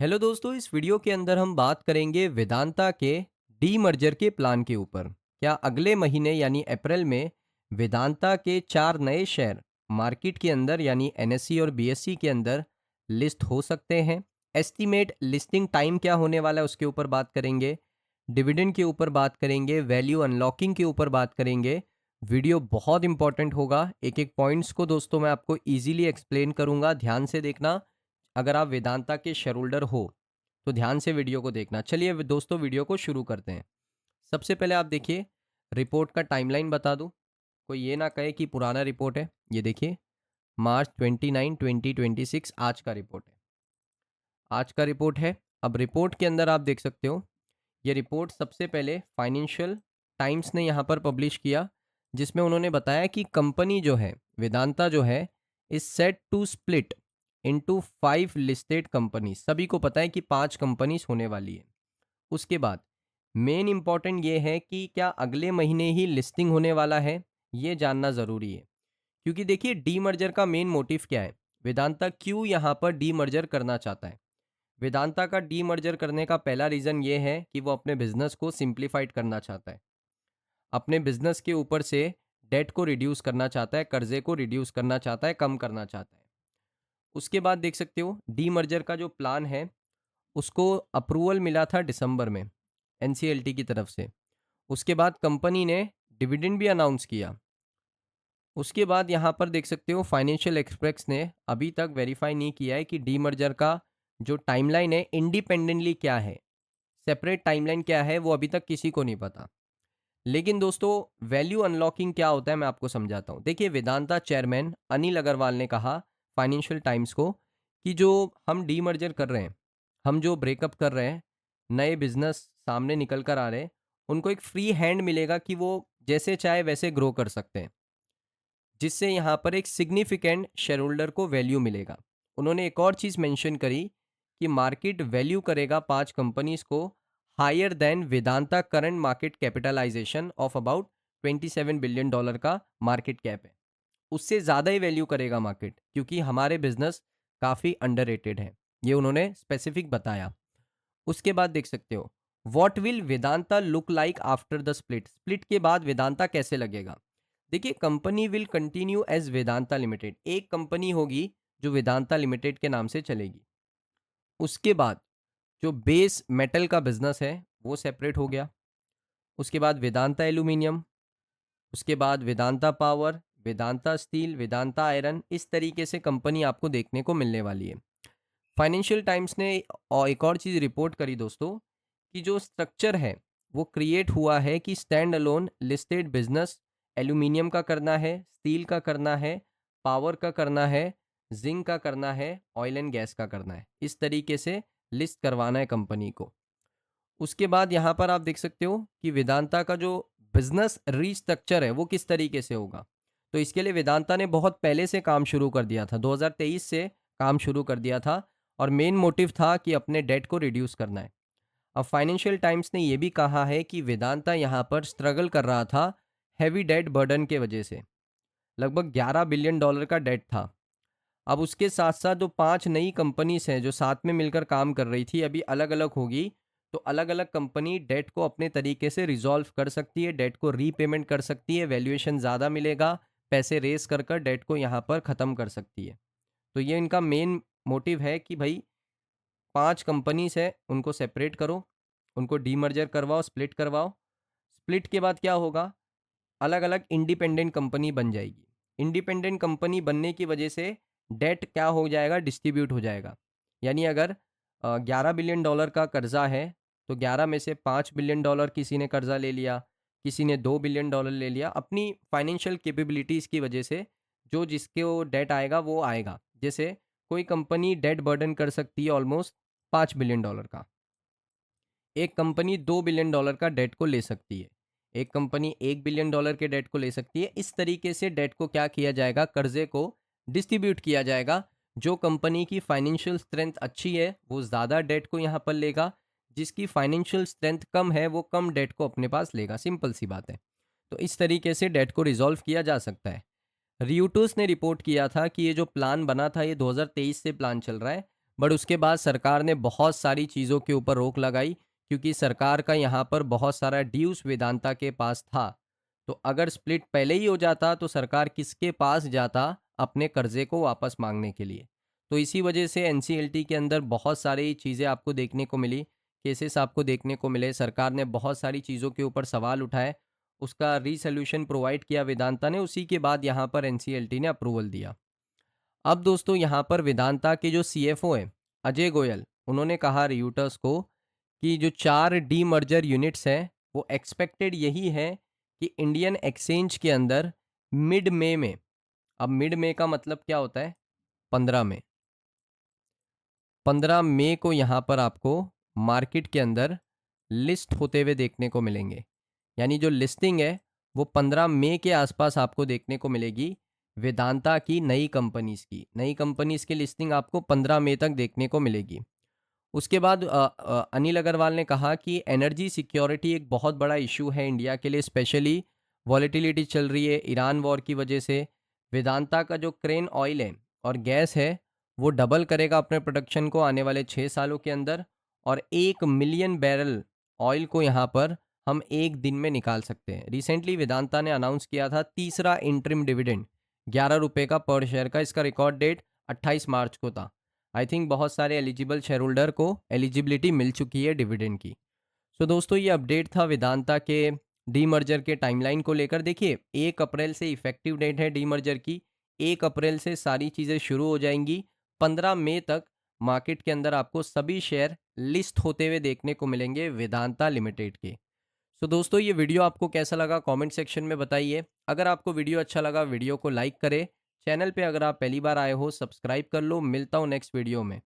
Hello दोस्तों, इस video के अंदर हम बात करेंगे वेदांता के डीमर्जर के प्लान के ऊपर। क्या अगले महीने यानी अप्रैल में वेदांता के 4 नए शेयर मार्केट के अंदर यानी एनएससी और बीएससी के अंदर लिस्ट हो सकते हैं? एस्टीमेट लिस्टिंग टाइम क्या होने वाला है उसके ऊपर बात करेंगे। डिविडेंड के ऊपर बात करेंगे, वैल्यू अनलॉकिंग के ऊपर बात करेंगे। वीडियो बहुत इंपॉर्टेंट होगा। एक एक पॉइंट्स को दोस्तों मैं आपको इजीली एक्सप्लेन करूंगा, ध्यान से देखना। अगर आप वेदांता के शेयर होल्डर हो तो ध्यान से वीडियो को देखना। चलिए दोस्तों, वीडियो को शुरू करते हैं। सबसे पहले आप देखिए, रिपोर्ट का टाइमलाइन बता दूं, कोई ये ना कहे कि पुराना रिपोर्ट है। ये देखिए, मार्च 29 2026 आज का रिपोर्ट है। आज का रिपोर्ट है। अब रिपोर्ट के अंदर आप देख सकते हो, ये रिपोर्ट सबसे पहले फाइनेंशियल टाइम्स ने यहाँ पर पब्लिश किया, जिसमें उन्होंने बताया कि कंपनी जो है वेदांता जो है is set to split into 5 listed company. सभी को पता है कि 5 कंपनीज होने वाली है। उसके बाद मेन इंपॉर्टेंट ये है कि क्या अगले महीने ही लिस्टिंग होने वाला है, ये जानना ज़रूरी है। क्योंकि देखिए, डीमर्जर का मेन मोटिव क्या है, वेदांता क्यों यहाँ पर डीमर्जर करना चाहता है। वेदांता का डीमर्जर करने का पहला रीज़न ये है कि वो अपने बिजनेस को सिंप्लीफाइड करना चाहता है। अपने बिजनेस के ऊपर से डेट को रिड्यूस करना चाहता है, कर्जे को रिड्यूस करना चाहता है, कम करना चाहता है। उसके बाद देख सकते हो, डीमर्जर का जो प्लान है उसको अप्रूवल मिला था दिसंबर में एनसीएलटी की तरफ से। उसके बाद कंपनी ने डिविडेंड भी अनाउंस किया। उसके बाद यहाँ पर देख सकते हो, फाइनेंशियल एक्सप्रेस ने अभी तक वेरीफाई नहीं किया है कि डीमर्जर का जो टाइमलाइन है इंडिपेंडेंटली क्या है, सेपरेट टाइमलाइन क्या है, वो अभी तक किसी को नहीं पता। लेकिन दोस्तों, वैल्यू अनलॉकिंग क्या होता है मैं आपको समझाता हूँ। देखिए, वेदांता चेयरमैन अनिल अग्रवाल ने कहा फाइनेंशियल टाइम्स को कि जो हम डीमर्जर कर रहे हैं, हम जो ब्रेकअप कर रहे हैं, नए बिजनेस सामने निकल कर आ रहे हैं, उनको एक फ्री हैंड मिलेगा कि वो जैसे चाहे वैसे ग्रो कर सकते हैं, जिससे यहाँ पर एक सिग्निफिकेंट शेयर होल्डर को वैल्यू मिलेगा। उन्होंने एक और चीज़ मेंशन करी कि मार्केट वैल्यू करेगा 5 कंपनीज को higher than Vedanta current market capitalisation of about $27 billion का मार्केट कैप है। उससे ज़्यादा ही वैल्यू करेगा मार्केट, क्योंकि हमारे बिजनेस काफ़ी अंडररेटेड है, ये उन्होंने स्पेसिफिक बताया। उसके बाद देख सकते हो, what will Vedanta look like after the split. Split के बाद वेदांता कैसे लगेगा। देखिए, company will continue as Vedanta Limited. एक कंपनी होगी जो वेदांता लिमिटेड के नाम से चलेगी। उसके बाद जो बेस मेटल का बिजनेस है वो सेपरेट हो गया। उसके बाद वेदांता एल्यूमिनियम, उसके बाद Vedanta power, Vedanta steel, Vedanta iron, इस तरीके से कंपनी आपको देखने को मिलने वाली है। फाइनेंशियल टाइम्स ने और एक और चीज़ रिपोर्ट करी दोस्तों, कि जो स्ट्रक्चर है वो क्रिएट हुआ है कि stand alone listed business aluminium का करना है, स्टील का करना है, पावर का करना है, जिंक का करना है, ऑयल एंड गैस का करना है। इस तरीके से लिस्ट करवाना है कंपनी को। उसके बाद यहाँ पर आप देख सकते हो कि वेदांता का जो बिजनेस रीस्ट्रक्चर है वो किस तरीके से होगा। तो इसके लिए वेदांता ने बहुत पहले से काम शुरू कर दिया था, 2023 से काम शुरू कर दिया था, और मेन मोटिव था कि अपने डेट को रिड्यूस करना है। अब फाइनेंशियल टाइम्स ने यह भी कहा है कि वेदांता यहाँ पर स्ट्रगल कर रहा था हैवी डेट बर्डन के वजह से। लगभग $11 बिलियन का डेट था। अब उसके साथ साथ जो 5 नई कंपनीज हैं जो साथ में मिलकर काम कर रही थी, अभी अलग अलग होगी। तो अलग अलग कंपनी डेट को अपने तरीके से रिजॉल्व कर सकती है, डेट को रीपेमेंट कर सकती है, वैल्यूएशन ज़्यादा मिलेगा, पैसे रेस कर कर डेट को यहाँ पर ख़त्म कर सकती है। तो ये इनका मेन मोटिव है कि भाई 5 कंपनीज है उनको सेपरेट करो, उनको डीमर्जर करवाओ, स्प्लिट करवाओ। स्प्लिट के बाद क्या होगा, अलग अलग इंडिपेंडेंट कंपनी बन जाएगी। इंडिपेंडेंट कंपनी बनने की वजह से डेट क्या हो जाएगा, डिस्ट्रीब्यूट हो जाएगा। यानी अगर $11 बिलियन का कर्जा है, तो 11 में से $5 बिलियन किसी ने कर्जा ले लिया, किसी ने $2 बिलियन ले लिया। अपनी फाइनेंशियल कैपेबिलिटीज़ की वजह से जो जिसके वो डेट आएगा वो आएगा। जैसे कोई कंपनी डेट बर्डन कर सकती है ऑलमोस्ट $5 बिलियन का, एक कंपनी $2 बिलियन का डेट को ले सकती है, एक कंपनी $1 बिलियन के डेट को ले सकती है। इस तरीके से डेट को क्या किया जाएगा, कर्जे को डिस्ट्रीब्यूट किया जाएगा। जो कंपनी की फाइनेंशियल स्ट्रेंथ अच्छी है वो ज़्यादा डेट को यहाँ पर लेगा, जिसकी फाइनेंशियल स्ट्रेंथ कम है वो कम डेट को अपने पास लेगा। सिंपल सी बात है। तो इस तरीके से डेट को रिजॉल्व किया जा सकता है। रियूटस ने रिपोर्ट किया था कि ये जो प्लान बना था ये 2023 से प्लान चल रहा है, बट उसके बाद सरकार ने बहुत सारी चीज़ों के ऊपर रोक लगाई, क्योंकि सरकार का यहाँ पर बहुत सारा ड्यूज वेदांता के पास था। तो अगर स्प्लिट पहले ही हो जाता तो सरकार किसके पास जाता अपने कर्जे को वापस मांगने के लिए। तो इसी वजह से एनसीएलटी के अंदर बहुत सारी चीज़ें आपको देखने को मिली, केसेस आपको देखने को मिले। सरकार ने बहुत सारी चीज़ों के ऊपर सवाल उठाए, उसका रीसोल्यूशन प्रोवाइड किया वेदांता ने, उसी के बाद यहाँ पर एनसीएलटी ने अप्रूवल दिया। अब दोस्तों यहाँ पर वेदांता के जो सीएफओ हैं अजय गोयल, उन्होंने कहा रियूटर्स को कि जो 4 डीमर्जर यूनिट्स हैं वो एक्सपेक्टेड यही है कि इंडियन एक्सचेंज के अंदर मिड मई में, अब मिड मई का मतलब क्या होता है, 15 मई, 15 मई को यहाँ पर आपको मार्केट के अंदर लिस्ट होते हुए देखने को मिलेंगे। यानी जो लिस्टिंग है वो 15 मई के आसपास आपको देखने को मिलेगी वेदांता की नई कंपनीज की। नई कंपनीज की लिस्टिंग आपको 15 मई तक देखने को मिलेगी। उसके बाद अनिल अग्रवाल ने कहा कि एनर्जी सिक्योरिटी एक बहुत बड़ा इशू है इंडिया के लिए, स्पेशली वॉलेटिलिटी चल रही है ईरान वॉर की वजह से। वेदांता का जो क्रेन ऑयल है और गैस है वो डबल करेगा अपने प्रोडक्शन को आने वाले 6 सालों के अंदर, और 1 मिलियन बैरल ऑयल को यहाँ पर हम एक दिन में निकाल सकते हैं। रिसेंटली वेदांता ने अनाउंस किया था तीसरा इंटरिम डिविडेंड 11 रुपये का पर शेयर का। इसका रिकॉर्ड डेट 28 मार्च को था। आई थिंक बहुत सारे एलिजिबल शेयर होल्डर को एलिजिबिलिटी मिल चुकी है डिविडेंड की। सो दोस्तों ये अपडेट था वेदांता के डीमर्जर के टाइमलाइन को लेकर। देखिए 1 अप्रैल से इफेक्टिव डेट है डीमर्जर की, 1 अप्रैल से सारी चीज़ें शुरू हो जाएंगी। 15 मई तक मार्केट के अंदर आपको सभी शेयर लिस्ट होते हुए देखने को मिलेंगे वेदांता लिमिटेड के। सो दोस्तों ये वीडियो आपको कैसा लगा कमेंट सेक्शन में बताइए। अगर आपको वीडियो अच्छा लगा वीडियो को लाइक करें, चैनल पे अगर आप पहली बार आए हो सब्सक्राइब कर लो। मिलता हूँ नेक्स्ट वीडियो में।